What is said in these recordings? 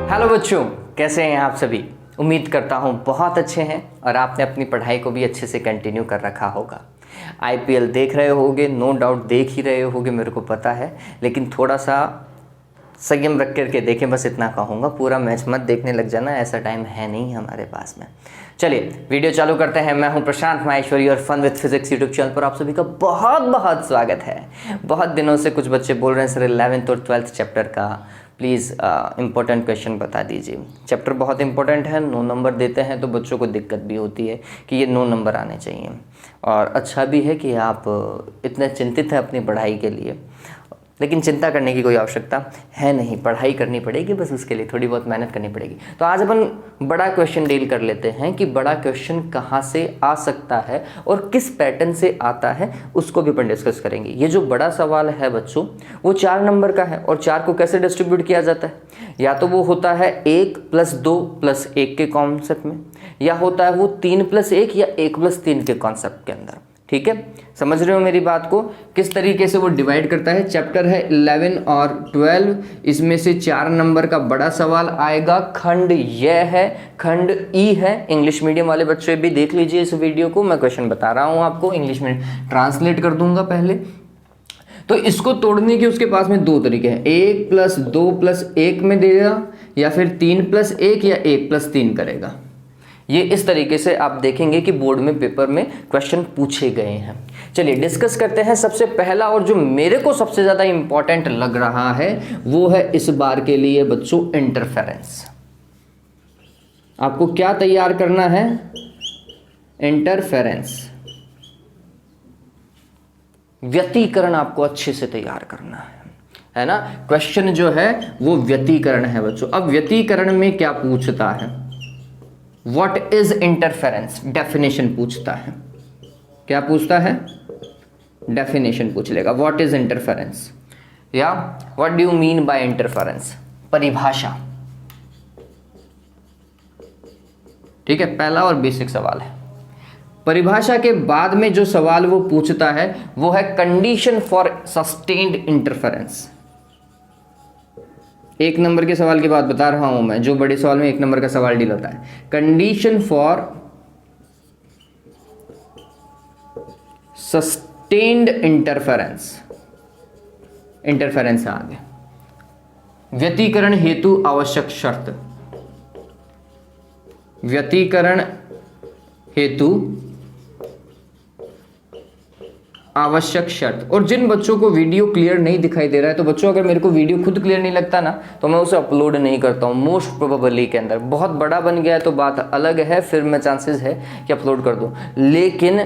Hello बच्चों, कैसे हैं आप सभी। उम्मीद करता हूँ बहुत अच्छे हैं और आपने अपनी पढ़ाई को भी अच्छे से कंटिन्यू कर रखा होगा। आईपीएल देख रहे होगे, नो डाउट देख ही रहे होगे, मेरे को पता है, लेकिन थोड़ा सा संयम रख करके देखें, बस इतना कहूँगा। पूरा मैच मत देखने लग जाना, ऐसा टाइम है नहीं हमारे पास में। चलिए वीडियो चालू करते हैं। मैं हूं प्रशांत माहेश्वरी और fun with physics YouTube channel पर आप सभी का बहुत बहुत स्वागत है। बहुत दिनों से कुछ बच्चे बोल रहे हैं सर 11th और 12th चैप्टर का प्लीज़ इम्पोर्टेंट क्वेश्चन बता दीजिए। चैप्टर बहुत इंपॉर्टेंट है, 9 नंबर देते हैं तो बच्चों को दिक्कत भी होती है कि ये 9 नंबर आने चाहिए। और अच्छा भी है कि आप इतने चिंतित हैं अपनी पढ़ाई के लिए, लेकिन चिंता करने की कोई आवश्यकता है नहीं, पढ़ाई करनी पड़ेगी, बस उसके लिए थोड़ी बहुत मेहनत करनी पड़ेगी। तो आज अपन बड़ा क्वेश्चन डील कर लेते हैं कि बड़ा क्वेश्चन कहाँ से आ सकता है और किस पैटर्न से आता है, उसको भी अपन डिस्कस करेंगे। ये जो बड़ा सवाल है बच्चों, वो 4 नंबर का है और 4 को कैसे डिस्ट्रीब्यूट किया जाता है। या तो वो होता है 1 + 2 + 1 के कॉन्सेप्ट में, या होता है वो 3 + 1 या 1 + 3 के कॉन्सेप्ट के अंदर। ठीक है, समझ रहे हो मेरी बात को, किस तरीके से वो डिवाइड करता है। चैप्टर है 11 और 12, इसमें से 4 नंबर का बड़ा सवाल आएगा। खंड यह है, खंड ई है। इंग्लिश मीडियम वाले बच्चे भी देख लीजिए इस वीडियो को, मैं क्वेश्चन बता रहा हूँ आपको, इंग्लिश में ट्रांसलेट कर दूंगा पहले। तो इसको तोड़ने के उसके पास में 2 तरीके हैं, 1 + 2 + 1 में देगा, या फिर 3 + 1 या 1 + 3 करेगा। ये इस तरीके से आप देखेंगे कि बोर्ड में पेपर में क्वेश्चन पूछे गए हैं। चलिए डिस्कस करते हैं। सबसे पहला और जो मेरे को सबसे ज़्यादा इंपॉर्टेंट लग रहा है वो है इस बार के लिए बच्चों इंटरफेरेंस। आपको क्या तैयार करना है? इंटरफेरेंस, व्यतिकरण आपको अच्छे से तैयार करना है ना। क्वेश्चन जो है वो व्यतिकरण है बच्चों। अब व्यतिकरण में क्या पूछता है? What is interference? डेफिनेशन पूछता है। क्या पूछता है? डेफिनेशन पूछ लेगा। What is interference? या What do you mean by interference? परिभाषा। ठीक है, पहला और बेसिक सवाल है। परिभाषा के बाद में जो सवाल वो पूछता है वो है condition for sustained interference. 1 number के सवाल की बात बता रहा हूं मैं, जो बड़े सवाल में 1 नंबर का सवाल डील होता है। Condition for sustained interference, interference है आगे। व्यतिकरण हेतु आवश्यक शर्त, व्यतिकरण हेतु आवश्यक शर्त। और जिन बच्चों को वीडियो क्लियर नहीं दिखाई दे रहा है, तो बच्चों अगर मेरे को वीडियो खुद क्लियर नहीं लगता ना, तो मैं उसे अपलोड नहीं करता हूँ मोस्ट प्रोबेबली के अंदर। बहुत बड़ा बन गया है तो बात अलग है, फिर मैं चांसेस है कि अपलोड कर दूँ, लेकिन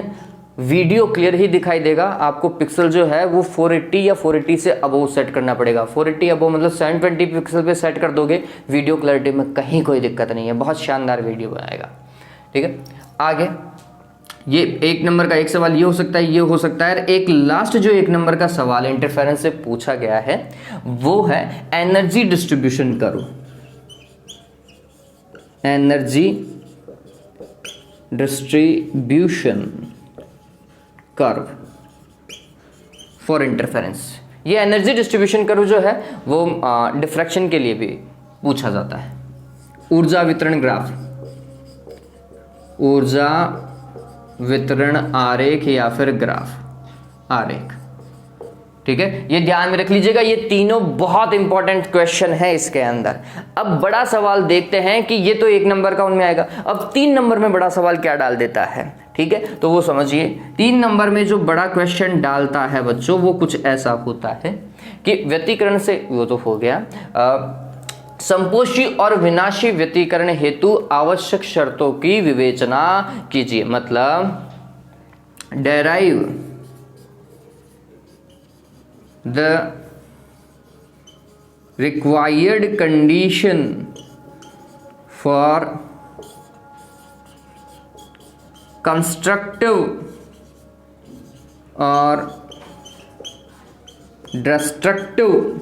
वीडियो क्लियर ही दिखाई देगा। आपको पिक्सल जो है वो 480 या 480 से अबव सेट करना पड़ेगा। 480 अबव मतलब 720 पिक्सल पे सेट कर दोगे, वीडियो क्लैरिटी में कहीं कोई दिक्कत नहीं है, बहुत शानदार वीडियो बनाएगा। ठीक है, आगे ये 1 नंबर का एक सवाल ये हो सकता है, ये हो सकता है। एक लास्ट जो 1 नंबर का सवाल इंटरफेरेंस से पूछा गया है वो है energy distribution curve. Energy distribution curve for interference. ये एनर्जी डिस्ट्रीब्यूशन कर्व जो है वो डिफ्रैक्शन के लिए भी पूछा जाता है। ऊर्जा वितरण ग्राफ, ऊर्जा वितरण आरेख या फिर ग्राफ आरेख। ठीक है, ये ध्यान में रख लीजिएगा, ये तीनों बहुत इंपॉर्टेंट क्वेश्चन है इसके अंदर। अब बड़ा सवाल देखते हैं कि ये तो 1 नंबर का उनमें आएगा। अब 3 नंबर में बड़ा सवाल क्या डाल देता है, ठीक है, तो वो समझिए। 3 नंबर में जो बड़ा क्वेश्चन डालता है बच्चों वो कुछ ऐसा होता है कि व्यतिकरण से, वो तो हो गया, संपोषी और विनाशी व्यतिकरण हेतु आवश्यक शर्तों की विवेचना कीजिए। मतलब derive the required condition for constructive और डिस्ट्रक्टिव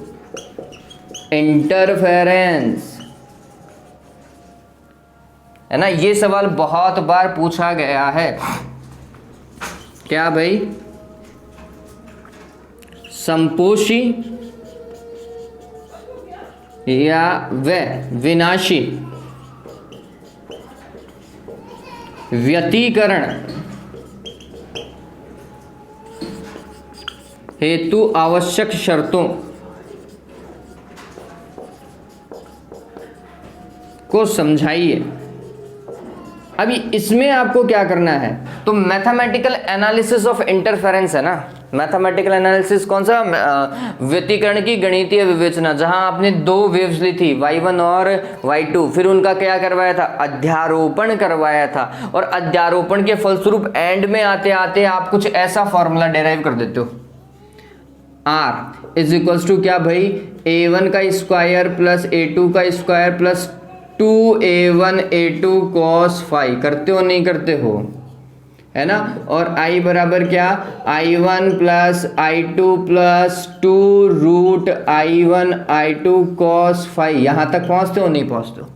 इंटरफेरेंस, है ना। ये सवाल बहुत बार पूछा गया है। क्या भाई? संपोषी या वह विनाशी व्यतिकरण हेतु आवश्यक शर्तों को समझाइए। अभी इसमें आपको क्या करना है, तो मैथमेटिकल एनालिसिस ऑफ इंटरफेरेंस है ना। मैथमेटिकल एनालिसिस कौन सा, व्यतिकरण की गणितीय विवेचना, जहां आपने दो वेव्स ली थी y1 और y2, फिर उनका क्या करवाया था, अध्यारोपण करवाया था, और अध्यारोपण के फलस्वरूप एंड में आते आते आप कुछ ऐसा फॉर्मूला डेराइव कर देते हो, r इज इक्वल्स टू क्या भाई, a1 का स्क्वायर प्लस a2 का square plus 2a1 a2 cos phi, करते हो नहीं करते हो, है ना। और i बराबर क्या, i1 plus i2 plus 2 root i1 i2 cos phi, यहां तक पहुंचते हो नहीं पहुंचते हो।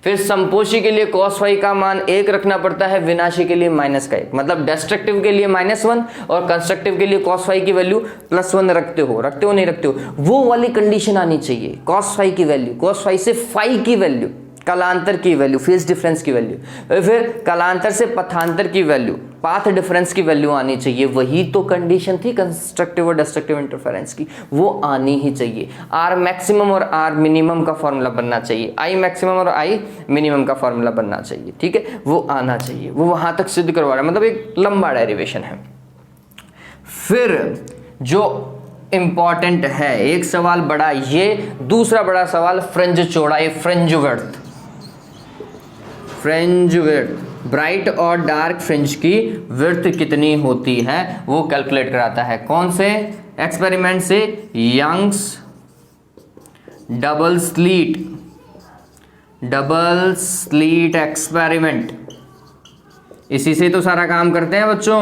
फिर संपोषी के लिए cos फाई का मान 1 रखना पड़ता है, विनाशी के लिए -1, मतलब डेस्ट्रक्टिव के लिए -1 और कंस्ट्रक्टिव के लिए cos फाई की वैल्यू +1 रखते हो नहीं रखते हो, वो वाली कंडीशन आनी चाहिए। cos फाई की वैल्यू, cos फाई से फाई की वैल्यू, कालांतर की वैल्यू, फेज डिफरेंस की वैल्यू, फिर कालांतर से पथांतर की वैल्यू, पाथ डिफरेंस की वैल्यू आनी चाहिए। वही तो कंडीशन थी कंस्ट्रक्टिव और डिस्ट्रक्टिव इंटरफेरेंस की, वो आनी ही चाहिए। आर मैक्सिमम और आर मिनिमम का फॉर्मूला बनना चाहिए, आई मैक्सिमम और आई मिनिमम का फॉर्मूला बनना चाहिए, ठीक है, वो आना चाहिए। वो वहां तक सिद्ध करवा रहा है, मतलब एक लंबा डेरिवेशन है। फिर जो इंपॉर्टेंट है, एक सवाल बड़ा ये, दूसरा बड़ा सवाल फ्रिंज चौड़ाई, fringe width, fringe width, bright और डार्क फ्रिंज की विड्थ कितनी होती है वो कैलकुलेट कराता है। कौन से एक्सपेरिमेंट से, यंग्स डबल स्लीट एक्सपेरिमेंट, इसी से तो सारा काम करते हैं बच्चों,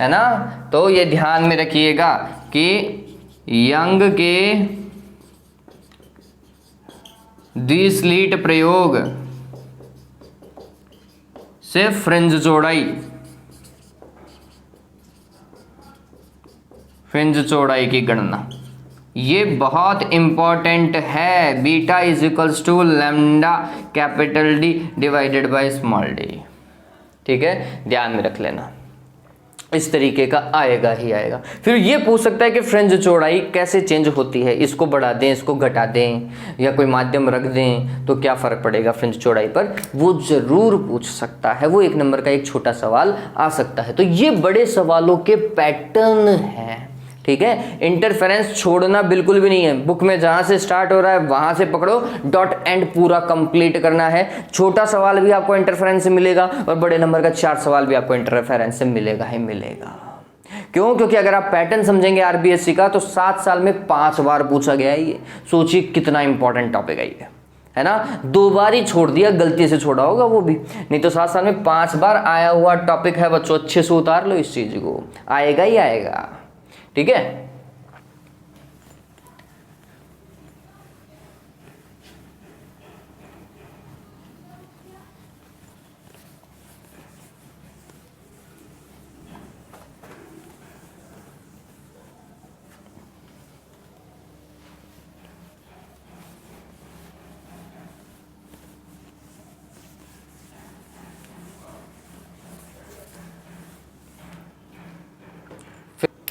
है ना। तो ये ध्यान में रखिएगा कि यंग के दी स्लीट प्रयोग से फ्रिंज चौड़ाई की गणना, ये बहुत इंपॉर्टेंट है। Beta is equals to lambda capital D divided by small D, ठीक है, ध्यान में रख लेना। इस तरीके का आएगा ही आएगा। फिर ये पूछ सकता है कि फ्रिंज चौड़ाई कैसे चेंज होती है, इसको बढ़ा दें, इसको घटा दें, या कोई माध्यम रख दें तो क्या फ़र्क पड़ेगा फ्रिंज चौड़ाई पर, वो ज़रूर पूछ सकता है। वो 1 नंबर का एक छोटा सवाल आ सकता है। तो ये बड़े सवालों के पैटर्न हैं, ठीक है। इंटरफेरेंस छोड़ना बिल्कुल भी नहीं है, बुक में जहां से स्टार्ट हो रहा है वहां से पकड़ो, डॉट एंड पूरा कंप्लीट करना है। छोटा सवाल भी आपको इंटरफेरेंस से मिलेगा और बड़े नंबर का 4 सवाल भी आपको इंटरफेरेंस से मिलेगा ही मिलेगा। क्यों? क्योंकि अगर आप पैटर्न समझेंगे आरबीएससी का तो 7 साल में 5 बार पूछा गया है ये। सोचिए कितना इंपॉर्टेंट टॉपिक है ये, है ना। 2 बार ही छोड़ दिया, गलती से छोड़ा होगा वो भी, नहीं तो 7 साल में 5 बार आया हुआ टॉपिक है बच्चों। अच्छे से उतार लो इस चीज को, आएगा ही आएगा, ठीक है।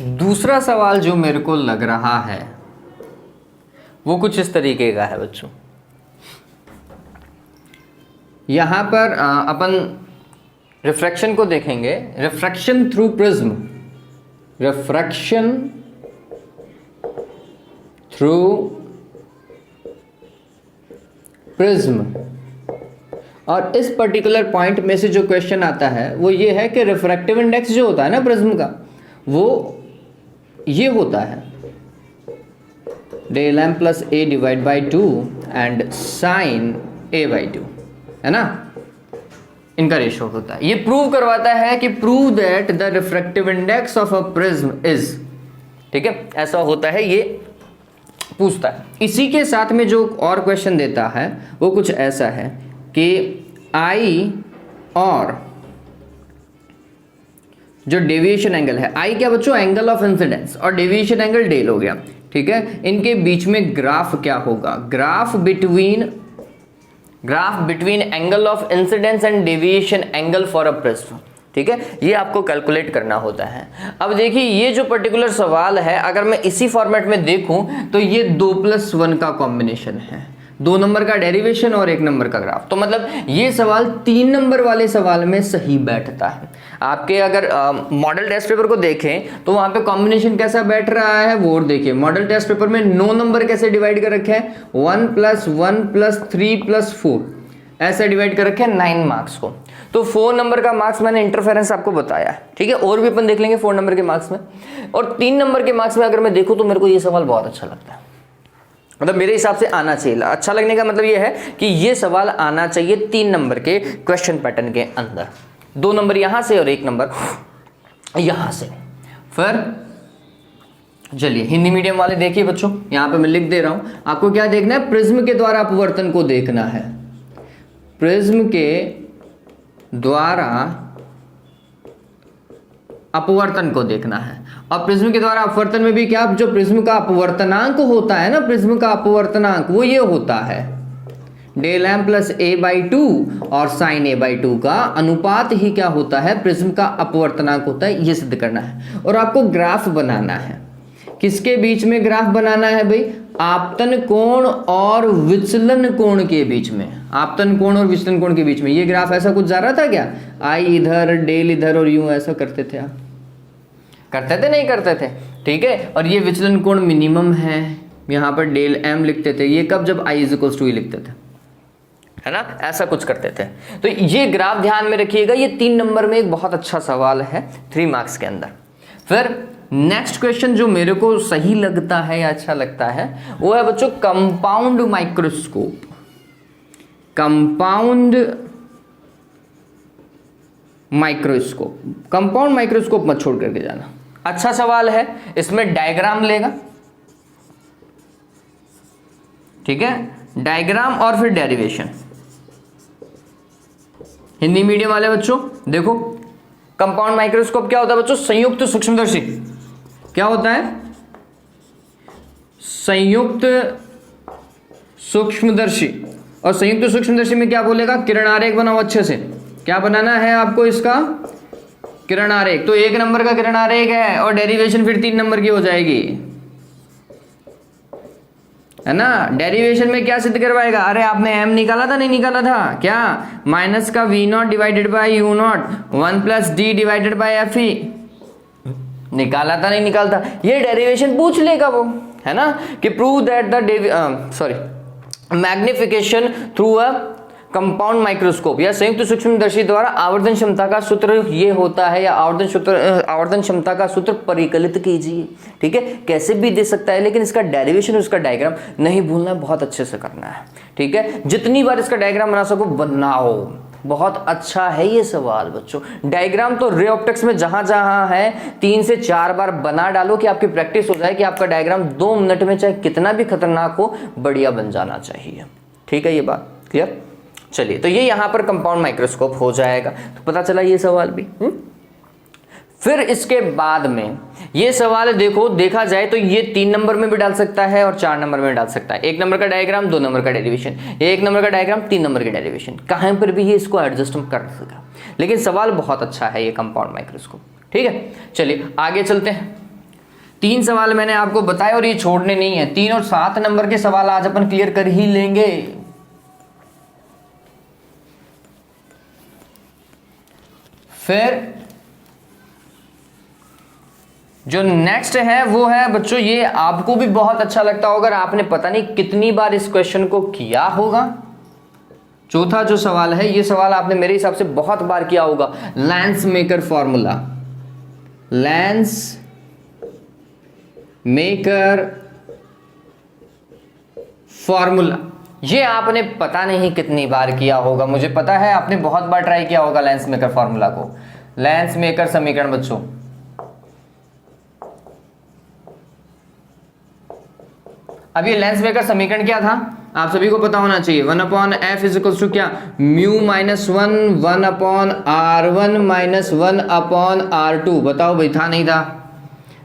दूसरा सवाल जो मेरे को लग रहा है वो कुछ इस तरीके का है बच्चों। यहां पर अपन रिफ्रैक्शन को देखेंगे, refraction through prism, refraction through prism, और इस पर्टिकुलर पॉइंट में से जो क्वेश्चन आता है वो ये है कि रिफ्रैक्टिव इंडेक्स जो होता है ना प्रिज्म का, वो ये होता है del M plus A divide by 2 and sine A by 2, है ना, इनका रेशो होता है। ये प्रूव करवाता है कि prove that the refractive index of a prism is, ठीक है, ऐसा होता है, ये पूछता है। इसी के साथ में जो और क्वेश्चन देता है वो कुछ ऐसा है कि आई और जो डेविएशन एंगल है, आई क्या बच्चों, एंगल ऑफ इंसिडेंस, और डेविएशन एंगल डेल हो गया, ठीक है, इनके बीच में ग्राफ क्या होगा, graph between angle of incidence and deviation angle for a prism. ठीक है, ये आपको कैलकुलेट करना होता है। अब देखिए ये जो पर्टिकुलर सवाल है, अगर मैं इसी फॉर्मेट में देखूं तो ये 2+1 का कॉम्बिनेशन है, 2 नंबर का डेरिवेशन और 1 नंबर का ग्राफ। तो मतलब ये सवाल 3 नंबर वाले सवाल में सही बैठता है। आपके अगर मॉडल टेस्ट पेपर को देखें तो वहां पे कॉम्बिनेशन कैसा बैठ रहा है वो और देखिए। मॉडल टेस्ट पेपर में 9 नंबर कैसे डिवाइड कर रखे हैं, 1 + 1 + 3 + 4 ऐसे डिवाइड कर रखे हैं 9 मार्क्स को। तो 4 नंबर का मार्क्स मैंने इंटरफेरेंस आपको बताया है, ठीक है, और भी अपन देख लेंगे 4 नंबर के मार्क्स में। और 3 नंबर के मार्क्स में अगर मैं देखूं तो मेरे को ये सवाल बहुत अच्छा लगता है, मतलब मेरे हिसाब से आना चाहिए। अच्छा लगने का मतलब ये है कि ये सवाल आना चाहिए 3 नंबर के क्वेश्चन पैटर्न के अंदर, 2 नंबर यहां से और 1 नंबर यहां से। फिर चलिए हिंदी मीडियम वाले देखिए बच्चों, यहां पे मैं लिख दे रहा हूं, आपको क्या देखना है, प्रिज्म के द्वारा अपवर्तन को देखना है, प्रिज्म के द्वारा अपवर्तन को देखना है। और प्रिज्म के द्वारा अपवर्तन में भी क्या, जो प्रिज्म का अपवर्तनांक होता है ना, प्रिज्म का अपवर्तनांक वो ये होता है ΔM + a/2 और sin a/2 का अनुपात ही क्या होता है, प्रिज्म का अपवर्तनांक होता है, ये सिद्ध करना है। और आपको ग्राफ बनाना है, किसके बीच में ग्राफ बनाना है भाई, आपतन कोण और विचलन कोण के बीच में, आपतन कोण और विचलन कोण के बीच में। ये ग्राफ ऐसा कुछ जा रहा था क्या, आई इधर डेल इधर और यूं ऐसा करते थे आप, करते थे नहीं करते थे, ठीक है। और ये विचलन कोण मिनिमम है, यहाँ पर ΔM लिखते थे, ये कब, जब I = E लिखते थे, है ना, ऐसा कुछ करते थे। तो ये ग्राफ ध्यान में रखिएगा, ये 3 नंबर में एक बहुत अच्छा सवाल है 3 मार्क्स के अंदर। फिर नेक्स्ट क्वेश्चन जो मेरे को सही लगता है या अच्छा लगता है वो है बच्चों compound microscope. Compound microscope, compound microscope मत छोड़ करके जाना, अच्छा सवाल है। इसमें डायग्राम लेगा, ठीक है, डायग्राम और फिर डेरिवेशन। हिंदी मीडियम वाले बच्चों देखो, कंपाउंड माइक्रोस्कोप क्या होता है बच्चों, संयुक्त सूक्ष्मदर्शी। क्या होता है, संयुक्त सूक्ष्मदर्शी। और संयुक्त सूक्ष्मदर्शी में क्या बोलेगा, किरण आरेख बनाओ अच्छे से। क्या बनाना है आपको इसका, किरण आरेख। तो 1 नंबर का किरण आरेख है और डेरिवेशन फिर 3 नंबर की हो जाएगी, है ना। डेरिवेशन में क्या सिद्ध करवाएगा, अरे आपने m निकाला था नहीं निकाला था क्या, माइनस का V0 divided by U0 1 + D divided by FE, निकाला था नहीं निकालता, ये डेरिवेशन पूछ लेगा वो, है ना, कि prove that the magnification through a compound microscope या संयुक्त सूक्ष्मदर्शी द्वारा आवर्धन क्षमता का सूत्र ये होता है, या आवर्धन क्षमता का सूत्र परिकलित कीजिए। ठीक है, कैसे भी दे सकता है, लेकिन इसका डेरिवेशन, उसका डायग्राम नहीं भूलना, बहुत अच्छे से करना है। ठीक है, जितनी बार इसका डायग्राम बना सको बनाओ, बहुत अच्छा है ये सवाल बच्चों। डायग्राम तो रे ऑप्टिक्स में जहां जहां है 3 से 4 बार बना डालो कि आपकी प्रैक्टिस हो जाए कि आपका डायग्राम 2 मिनट में चाहे कितना भी खतरनाक हो बढ़िया बन जाना चाहिए। ठीक है, ये बात क्लियर। चलिए, तो ये यहां पर कंपाउंड माइक्रोस्कोप हो जाएगा, तो पता चला ये सवाल भी। फिर इसके बाद में ये सवाल देखो, देखा जाए तो ये 3 नंबर में भी डाल सकता है और 4 नंबर में डाल सकता है। 1 नंबर का डायग्राम, 2 नंबर का डेरिवेशन, 1 नंबर का डायग्राम, 3 नंबर के डेरिवेशन, कहीं पर भी ये इसको एडजस्ट कर सका। लेकिन सवाल बहुत अच्छा है ये कंपाउंड माइक्रोस्कोप। ठीक है, चलिए आगे चलते हैं। 3 सवाल मैंने आपको बताए और ये छोड़ने नहीं है। 3 और 7 नंबर के सवाल आज अपन क्लियर कर ही लेंगे। फिर जो नेक्स्ट है वो है बच्चों, ये आपको भी बहुत अच्छा लगता होगा, अगर आपने पता नहीं कितनी बार इस क्वेश्चन को किया होगा। चौथा जो सवाल है, ये सवाल आपने मेरे हिसाब से बहुत बार किया होगा, lens maker formula. Lens maker formula, ये आपने पता नहीं कितनी बार किया होगा। मुझे पता है आपने बहुत बार ट्राई किया होगा लेंस मेकर फॉर्मूला को। लेंस मेकर समीकरण बच्चों, अब ये लेंस मेकर समीकरण क्या था आप सभी को पता होना चाहिए। 1/f = क्या, μ - 1 1/r1 - 1/r2। बताओ भाई, था नहीं था,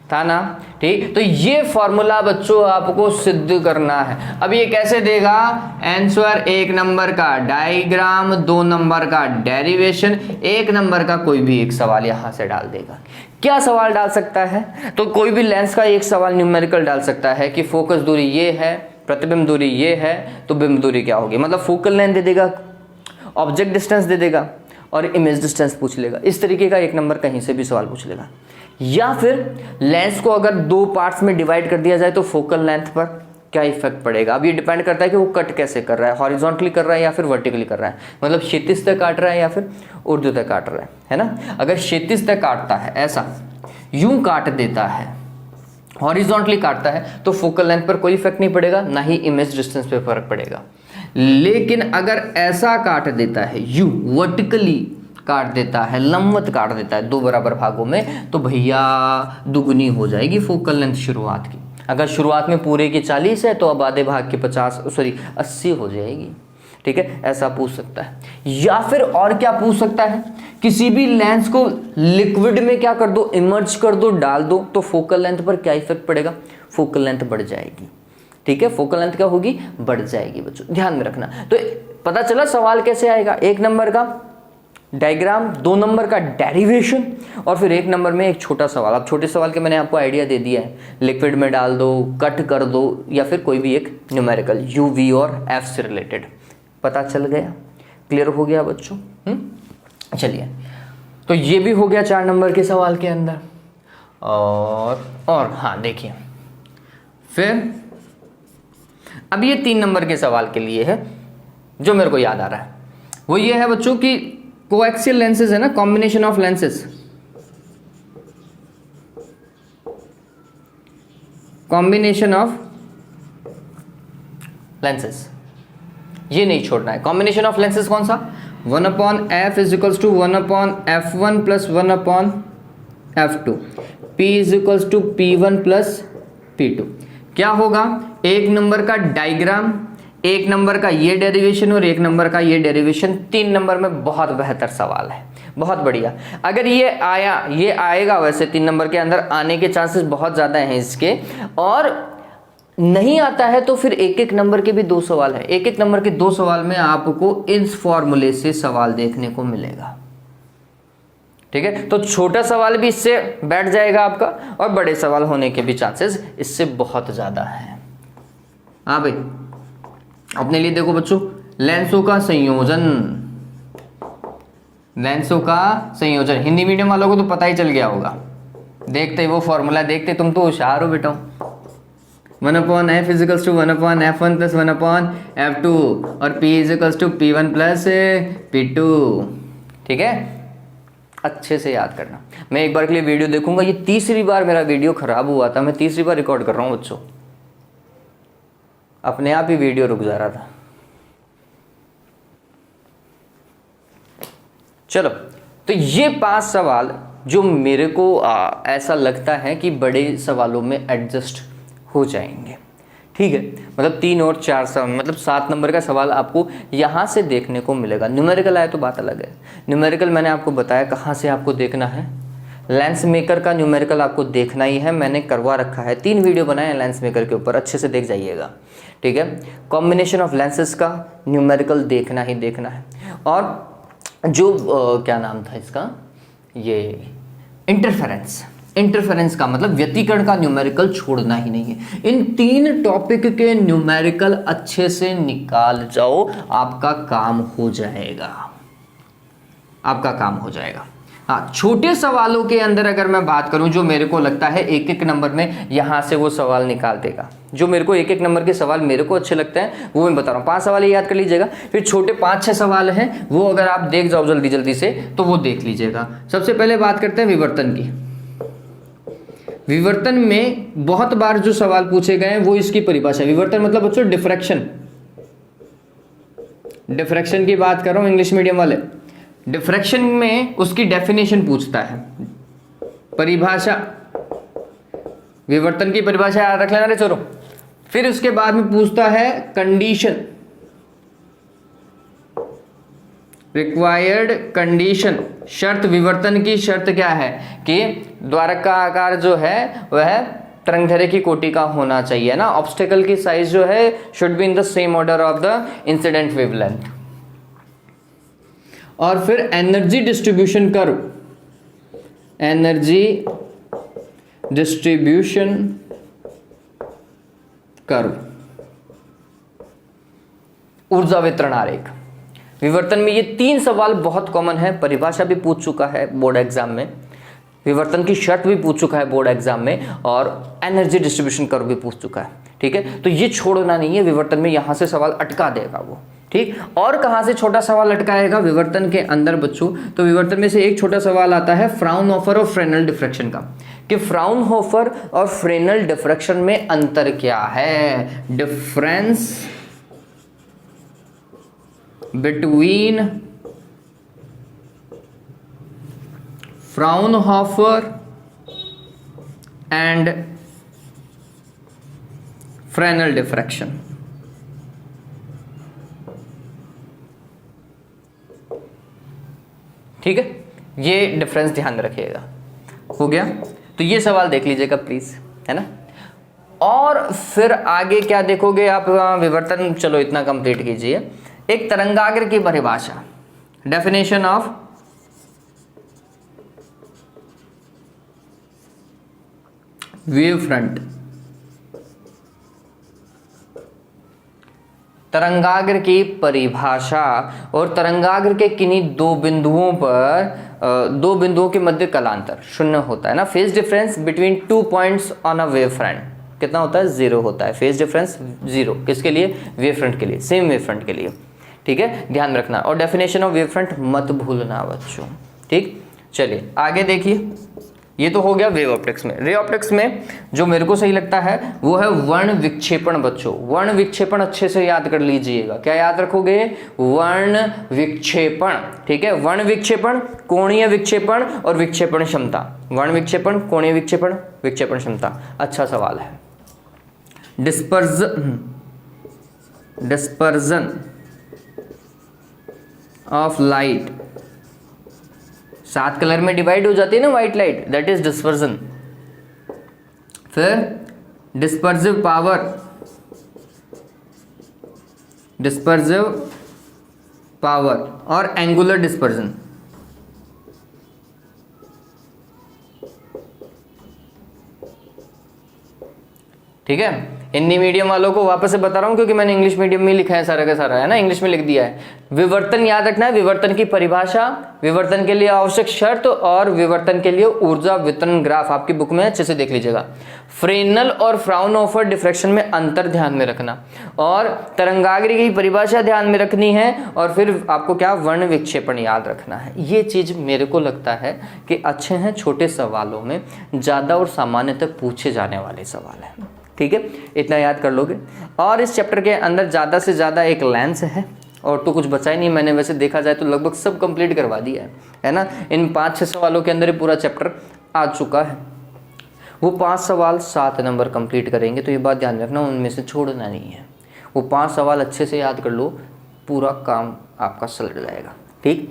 था ना, ठीक। तो ये फॉर्मूला बच्चों आपको सिद्ध करना है। अब ये कैसे देगा? आंसर 1 नंबर का डायग्राम, 2 नंबर का डेरिवेशन, 1 नंबर का कोई भी एक सवाल यहां से डाल देगा। क्या सवाल डाल सकता है? तो कोई भी लेंस का एक सवाल न्यूमेरिकल डाल सकता है कि फोकस दूरी ये है, प्रतिबिंब दूरी ये है, तो बिंब दूरी क्या होगी। मतलब फोकल लेंथ दे देगा, ऑब्जेक्ट डिस्टेंस दे देगा और इमेज डिस्टेंस पूछ लेगा। इस तरीके का 1 नंबर कहीं से भी सवाल पूछ लेगा। या फिर लेंस को अगर 2 पार्ट्स में डिवाइड कर दिया जाए तो फोकल लेंथ पर क्या इफेक्ट पड़ेगा। अब ये डिपेंड करता है कि वो कट कैसे कर रहा है, हॉरिजॉन्टली कर रहा है या फिर वर्टिकली कर रहा है, मतलब क्षैतिज तक काट रहा है या फिर ऊर्ध्व तक काट रहा है ना। अगर क्षैतिज तक काटता है, ऐसा यूं काट देता है, हॉरिजॉन्टली काटता है, तो फोकल लेंथ पर कोई इफेक्ट नहीं पड़ेगा, ना ही इमेज डिस्टेंस पे फर्क पड़ेगा। लेकिन अगर ऐसा काट देता है, यूं वर्टिकली काट देता है, लंबवत काट देता है 2 बराबर भागों में, तो भैया दुगनी हो जाएगी फोकल लेंथ शुरुआत की। अगर शुरुआत में पूरे की 40 है तो अब आधे भाग की 80 हो जाएगी, ठीक है। ऐसा पूछ सकता है। या फिर और क्या पूछ सकता है, किसी भी लेंस को लिक्विड में क्या कर दो, इमर्ज कर दो, डाल दो, तो फोकल लेंथ पर क्या इफेक्ट पड़ेगा, फोकल लेंथ बढ़ जाएगी, ठीक है। फोकल लेंथ क्या होगी, बढ़ जाएगी बच्चों, ध्यान में रखना। तो पता चला सवाल कैसे आएगा, 1 नंबर का डायग्राम, 2 नंबर का डेरिवेशन और फिर 1 नंबर में एक छोटा सवाल। अब छोटे सवाल के मैंने आपको आइडिया दे दिया है, लिक्विड में डाल दो, कट कर दो, या फिर कोई भी एक न्यूमेरिकल U, V और F से रिलेटेड। पता चल गया, क्लियर हो गया बच्चों। चलिए, तो ये भी हो गया 4 नंबर के सवाल के अंदर। और हाँ देखिए, फिर अब ये 3 नंबर के सवाल के लिए है जो मेरे को याद आ रहा है, वो ये है बच्चों कि कोएक्सियल लेंसेज है ना, combination of lenses, combination of lenses, ये नहीं छोड़ना है। कॉम्बिनेशन ऑफ लेंसेज कौन सा, 1/f is equals to 1/f1 plus 1/f2, p is equals to p1 plus p2। क्या होगा, 1 नंबर का डायग्राम, 1 नंबर का ये डेरिवेशन और 1 नंबर का ये डेरिवेशन। 3 नंबर में बहुत बेहतर सवाल है, बहुत बढ़िया। अगर ये आया, ये आएगा, वैसे 3 नंबर के अंदर आने के चांसेस बहुत ज़्यादा हैं इसके, और नहीं आता है तो फिर 1-1 नंबर के भी 2 सवाल है। 1-1 नंबर के 2 सवाल में आपको इस फॉर्मूले से सवाल देखने को मिलेगा, ठीक है। तो छोटा सवाल भी इससे बैठ जाएगा आपका, और बड़े सवाल होने के भी चांसेस इससे बहुत ज़्यादा हैं। हाँ भाई, अपने लिए देखो बच्चों, लेंसों का संयोजन, लेंसों का संयोजन, हिंदी मीडियम वालों को तो पता ही चल गया होगा, देखते ही वो फॉर्मूला देखते, तुम तो होशियार हो बेटा। 1/f is equals to 1/f1 plus 1/f2 और p is equals to p1 plus p2, ठीक है। अच्छे से याद करना। मैं एक बार के लिए वीडियो देखूंगा, ये 3री बार मेरा वीडियो खराब हुआ था, मैं 3री बार रिकॉर्ड कर रहा हूँ बच्चों, अपने आप ही वीडियो रुक जा रहा था। चलो, तो ये 5 सवाल जो मेरे को ऐसा लगता है कि बड़े सवालों में एडजस्ट हो जाएंगे, ठीक है। मतलब 3 और 4 सवाल, मतलब 7 नंबर का सवाल आपको यहाँ से देखने को मिलेगा। न्यूमेरिकल आए तो बात अलग है। न्यूमेरिकल मैंने आपको बताया कहाँ से आपको देखना है, लेंस मेकर का न्यूमेरिकल आपको देखना ही है, मैंने करवा रखा है, 3 वीडियो बनाए हैं लेंस मेकर के ऊपर, अच्छे से देख जाइएगा, ठीक है। कॉम्बिनेशन ऑफ लेंसेज का न्यूमेरिकल देखना ही देखना है, और जो क्या नाम था इसका, ये इंटरफेरेंस का मतलब व्यतिकरण का न्यूमेरिकल छोड़ना ही नहीं है। इन 3 टॉपिक के न्यूमेरिकल अच्छे से निकाल जाओ, आपका काम हो जाएगा, आपका काम हो जाएगा। हाँ, छोटे सवालों के अंदर अगर मैं बात करूं, जो मेरे को लगता है 1-1 नंबर में यहाँ से वो सवाल निकाल देगा, जो मेरे को 1-1 नंबर के सवाल मेरे को अच्छे लगते हैं वो मैं बता रहा हूँ। 5 सवाल याद कर लीजिएगा, फिर छोटे 5-6 सवाल हैं, वो अगर आप देख जाओ जल्दी जल्दी से तो वो देख लीजिएगा। सबसे पहले बात करते हैं विवर्तन की। विवर्तन में बहुत बार जो सवाल पूछे गए हैं वो इसकी परिभाषा। विवर्तन मतलब बच्चों डिफ्रैक्शन, डिफ्रैक्शन की बात कर रहा हूं इंग्लिश मीडियम वाले। डिफ्रैक्शन में उसकी डेफिनेशन पूछता है, परिभाषा, विवर्तन की परिभाषा याद रख लेना रे चलो। फिर उसके बाद में पूछता है कंडीशन, रिक्वायर्ड कंडीशन, शर्त, विवर्तन की शर्त क्या है कि द्वारक का आकार जो है वह तरंगदैर्घ्य की कोटि का होना चाहिए ना। ऑब्स्टेकल की साइज जो है should be in the same order of the incident wavelength. और फिर energy distribution curve, energy distribution curve, ऊर्जा वितरण आरेख। विवर्तन में ये 3 सवाल बहुत कॉमन है, परिभाषा भी पूछ चुका है बोर्ड एग्जाम में, विवर्तन की शर्त भी पूछ चुका है बोर्ड एग्जाम में, और एनर्जी डिस्ट्रीब्यूशन कर्व भी पूछ चुका है। ठीक है, तो ये छोड़ना नहीं है, विवर्तन में यहां से सवाल अटका देगा वो। ठीक, और कहां से छोटा सवाल अटकाएगा विवर्तन के अंदर बच्चों, तो विवर्तन में से एक छोटा सवाल आता है फ्राउनहोफर और फ्रेनेल डिफ्रैक्शन का, कि फ्राउनहोफर और फ्रेनेल डिफ्रैक्शन में अंतर क्या है, difference between Fraunhofer and Fresnel diffraction. ठीक है, ये डिफरेंस ध्यान में रखिएगा। हो गया, तो ये सवाल देख लीजिएगा प्लीज, है ना। और फिर आगे क्या देखोगे आप, विवर्तन चलो इतना कंप्लीट कीजिए। एक तरंगाग्र की परिभाषा, डेफिनेशन ऑफ वेव फ्रंट। तरंगाग्र की परिभाषा, और तरंगाग्र के किन्हीं दो बिंदुओं के मध्य कलांतर शून्य होता है ना। Phase difference between 2 points on a wave front कितना होता है, 0 होता है। फेज डिफरेंस 0 किसके लिए, वेव फ्रंट के लिए, सेम वेव फ्रंट के लिए। ठीक है, ध्यान रखना। और डेफिनेशन ऑफ वेव फ्रंट मत भूलना बच्चों। ठीक, चलिए आगे देखिए। ये तो हो गया वेव ऑप्टिक्स में। रे ऑप्टिक्स में जो मेरे को सही लगता है वो है वर्ण विक्षेपण बच्चों। वर्ण विक्षेपण अच्छे से याद कर लीजिएगा। क्या याद रखोगे, वर्ण विक्षेपण। ठीक है, वर्ण विक्षेपण, कोणीय विक्षेपण और विक्षेपण क्षमता। वर्ण विक्षेपण, कोणीय विक्षेपण, विक्षेपण क्षमता। अच्छा सवाल है। डिस्पर्जन ऑफ लाइट, 7 कलर में डिवाइड हो जाती है ना white light, that is dispersion. फिर डिस्पर्सिव पावर, डिस्पर्सिव पावर और एंगुलर डिस्पर्जन। ठीक है, हिंदी मीडियम वालों को वापस से बता रहा हूं क्योंकि मैंने इंग्लिश मीडियम में लिखा है सारा का सारा, है ना, इंग्लिश में लिख दिया है। विवर्तन याद रखना है, विवर्तन की परिभाषा, विवर्तन के लिए आवश्यक शर्त और विवर्तन के लिए ऊर्जा वितरण ग्राफ आपकी बुक में अच्छे से देख लीजिएगा। फ्रेनल और फ्राउनहोफर डिफ्रैक्शन में अंतर ध्यान में रखना, और तरंगाग्र की परिभाषा ध्यान में रखनी है, और फिर आपको क्या, वर्ण विक्षेपण याद रखना है। ये चीज मेरे को लगता है कि अच्छे हैं, छोटे सवालों में ज्यादा और सामान्यतः पूछे जाने वाले सवाल है। ठीक है, इतना याद कर लोगे। और इस चैप्टर के अंदर ज़्यादा से ज़्यादा एक लेंस है, और तो कुछ बचा ही नहीं। मैंने वैसे देखा जाए तो लगभग सब कंप्लीट करवा दिया है ना। इन 5-6 सवालों के अंदर ही पूरा चैप्टर आ चुका है। वो 5 सवाल 7 नंबर कंप्लीट करेंगे, तो ये बात ध्यान रखना, उनमें से छोड़ना नहीं है। वो 5 सवाल अच्छे से याद कर लो, पूरा काम आपका सलट जाएगा। ठीक।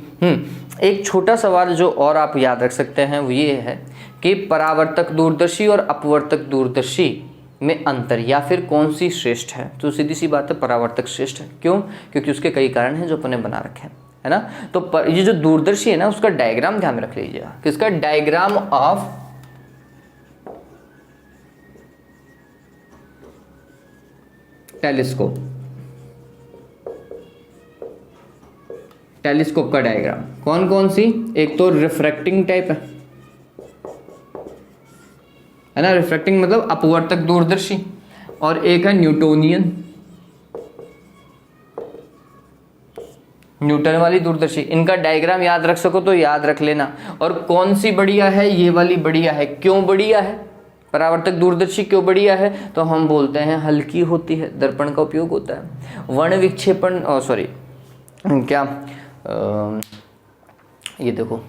एक छोटा सवाल जो और आप याद रख सकते हैं वो ये है कि परावर्तक दूरदर्शी और अपवर्तक दूरदर्शी में अंतर, या फिर कौन सी श्रेष्ठ है। तो सीधी सी बात है, परावर्तक श्रेष्ठ है। क्यों? क्योंकि उसके कई कारण हैं जो अपने बना रखे हैं, है ना। तो ये जो दूरदर्शी है ना, उसका डायग्राम ध्यान में रख लीजिएगा। किसका? डायग्राम ऑफ टेलीस्कोप, टेलीस्कोप का डायग्राम। कौन कौन सी? एक तो रिफ्रैक्टिंग टाइप है ना, रिफ्रैक्टिंग मतलब अपवर्तक दूरदर्शी, और एक है न्यूटोनियन, न्यूटन वाली दूरदर्शी। इनका डायग्राम याद रख सको तो याद रख लेना। और कौन सी बढ़िया है? ये वाली बढ़िया है। क्यों बढ़िया है? परावर्तक दूरदर्शी क्यों बढ़िया है? तो हम बोलते हैं हल्की होती है, दर्पण का उपयोग होता है। वर्ण विक्षेपण, सॉरी क्या, ये देखो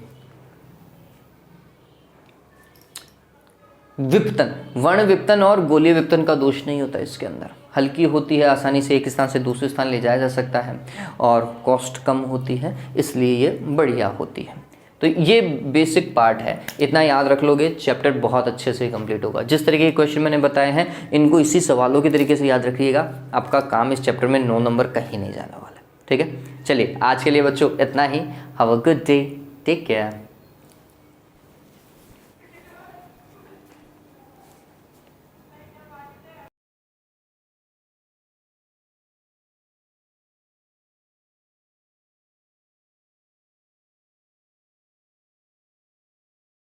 विपतन, वर्ण विपतन और गोलीय विपतन का दोष नहीं होता इसके अंदर। हल्की होती है, आसानी से एक स्थान से दूसरे स्थान ले जाया जा सकता है और कॉस्ट कम होती है, इसलिए ये बढ़िया होती है। तो ये बेसिक पार्ट है, इतना याद रख लोगे चैप्टर बहुत अच्छे से कंप्लीट होगा। जिस तरीके के क्वेश्चन मैंने बताए हैं इनको इसी सवालों के तरीके से याद रखिएगा, आपका काम इस चैप्टर में 9 नंबर कहीं नहीं जाने वाला। ठीक है, चलिए आज के लिए बच्चों इतना ही। Have a good day, take care.